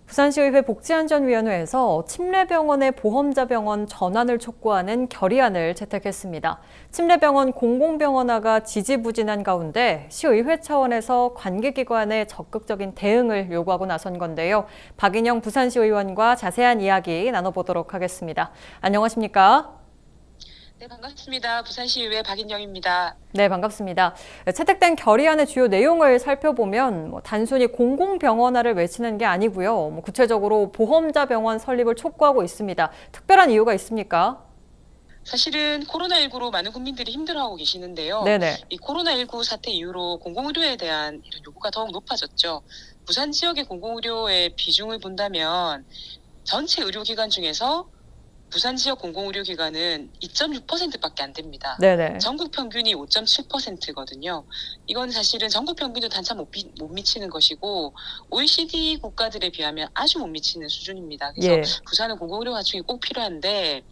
부산시의회 복지안전위원회에서 침례병원의 보험자병원 전환을 촉구하는 결의안을 채택했습니다. 침례병원 공공병원화가 지지부진한 가운데 시의회 차원에서 관계기관의 적극적인 대응을 요구하고 나선 건데요. 박인영 부산시의원과 자세한 이야기 나눠보도록 하겠습니다. 안녕하십니까? 네, 반갑습니다. 부산시의회 박인영입니다. 네, 반갑습니다. 채택된 결의안의 주요 내용을 살펴보면 단순히 공공병원화를 외치는 게 아니고요. 구체적으로 보험자 병원 설립을 촉구하고 있습니다. 특별한 이유가 있습니까? 사실은 코로나19로 많은 국민들이 힘들어하고 계시는데요. 네네. 이 코로나19 사태 이후로 공공의료에 대한 이런 요구가 더욱 높아졌죠. 부산 지역의 공공의료의 비중을 본다면 전체 의료기관 중에서 부산 지역 공공의료기관은 2.6%밖에 안 됩니다. 네네. 전국 평균이 5.7%거든요. 이건 사실은 전국 평균도 단차 못 미치는 것이고 OECD 국가들에 비하면 아주 못 미치는 수준입니다. 그래서 예. 부산은 공공의료 갖추기 꼭 필요한데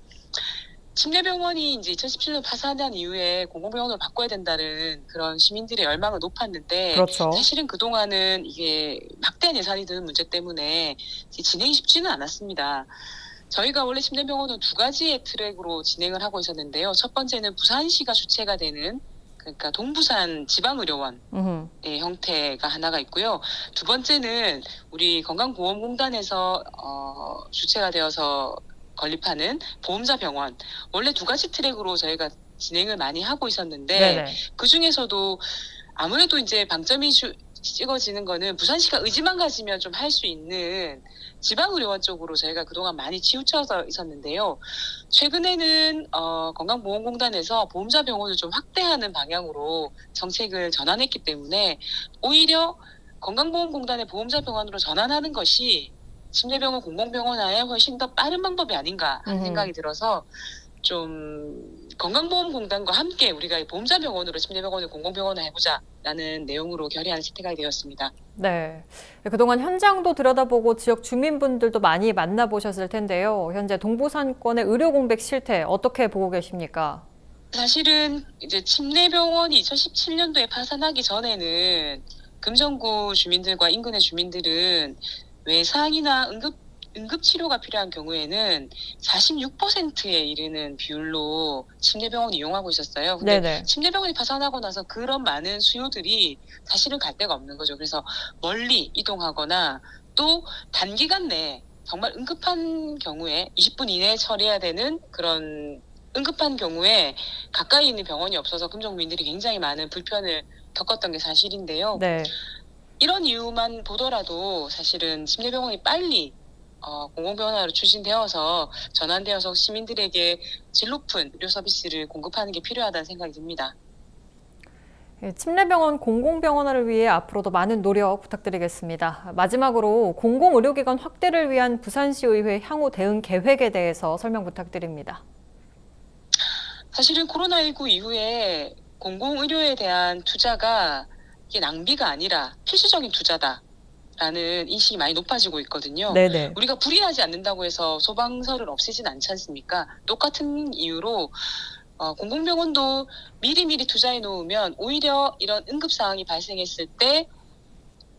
침례병원이 이제 2017년 파산한 이후에 공공병원으로 바꿔야 된다는 그런 시민들의 열망은 높았는데 그렇죠. 사실은 그동안은 이게 막대한 예산이 드는 문제 때문에 진행이 쉽지는 않았습니다. 저희가 원래 침례병원은 두 가지의 트랙으로 진행을 하고 있었는데요. 첫 번째는 부산시가 주체가 되는 그러니까 동부산 지방의료원의 형태가 하나가 있고요. 두 번째는 우리 건강보험공단에서 주체가 되어서 건립하는 보험자 병원. 원래 두 가지 트랙으로 저희가 진행을 많이 하고 있었는데 네네. 그 중에서도 아무래도 이제 방점이 찍어지는 거는 부산시가 의지만 가지면 좀 할 수 있는 지방의료원 쪽으로 저희가 그동안 많이 치우쳐서 있었는데요. 최근에는 건강보험공단에서 보험자 병원을 좀 확대하는 방향으로 정책을 전환했기 때문에 오히려 건강보험공단의 보험자 병원으로 전환하는 것이 침례병원 공공병원화에 훨씬 더 빠른 방법이 아닌가 하는 생각이 들어서 좀 건강보험공단과 함께 우리가 보험자 병원으로 침례병원을 공공병원화 해보자라는 내용으로 결의안을 채택하게 되었습니다. 네. 그동안 현장도 들여다보고 지역 주민분들도 많이 만나보셨을 텐데요. 현재 동부산권의 의료 공백 실태 어떻게 보고 계십니까? 사실은 이제 침례병원이 2017년도에 파산하기 전에는 금정구 주민들과 인근의 주민들은 외상이나 응급치료가 필요한 경우에는 46%에 이르는 비율로 침례병원을 이용하고 있었어요. 근데 네네. 침례병원이 파산하고 나서 그런 많은 수요들이 사실은 갈 데가 없는 거죠. 그래서 멀리 이동하거나 또 단기간 내에 정말 응급한 경우에 20분 이내에 처리해야 되는 그런 응급한 경우에 가까이 있는 병원이 없어서 금정민들이 굉장히 많은 불편을 겪었던 게 사실인데요. 네. 이런 이유만 보더라도 사실은 침례병원이 빨리 공공병원화로 추진되어서 전환되어서 시민들에게 질 높은 의료 서비스를 공급하는 게 필요하다는 생각이 듭니다. 침례병원 공공병원화를 위해 앞으로도 많은 노력 부탁드리겠습니다. 마지막으로 공공의료기관 확대를 위한 부산시의회 향후 대응 계획에 대해서 설명 부탁드립니다. 사실은 코로나19 이후에 공공의료에 대한 투자가 이게 낭비가 아니라 필수적인 투자다라는 인식이 많이 높아지고 있거든요. 네네. 우리가 불이 나지 않는다고 해서 소방서를 없애진 않지 않습니까? 똑같은 이유로 공공병원도 미리미리 투자해 놓으면 오히려 이런 응급 상황이 발생했을 때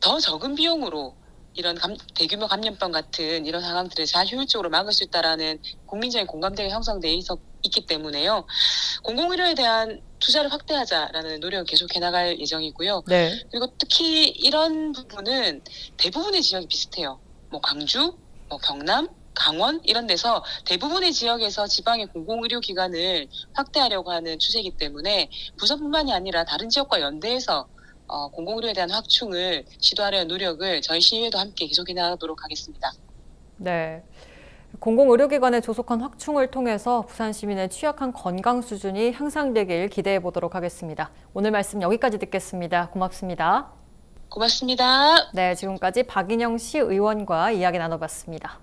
더 적은 비용으로 이런 대규모 감염병 같은 이런 상황들을 잘 효율적으로 막을 수 있다라는 국민적인 공감대가 형성돼 있기 때문에요. 공공의료에 대한 투자를 확대하자라는 노력을 계속해 나갈 예정이고요. 네. 그리고 특히 이런 부분은 대부분의 지역이 비슷해요. 뭐 광주, 뭐 경남, 강원 이런 데서 대부분의 지역에서 지방의 공공의료기관을 확대하려고 하는 추세이기 때문에 부산뿐만이 아니라 다른 지역과 연대해서 공공의료에 대한 확충을 시도하려는 노력을 저희 시의회도 함께 계속해 나가도록 하겠습니다. 네. 공공의료기관의 조속한 확충을 통해서 부산 시민의 취약한 건강 수준이 향상되길 기대해 보도록 하겠습니다. 오늘 말씀 여기까지 듣겠습니다. 고맙습니다. 고맙습니다. 네, 지금까지 박인영 시의원과 이야기 나눠봤습니다.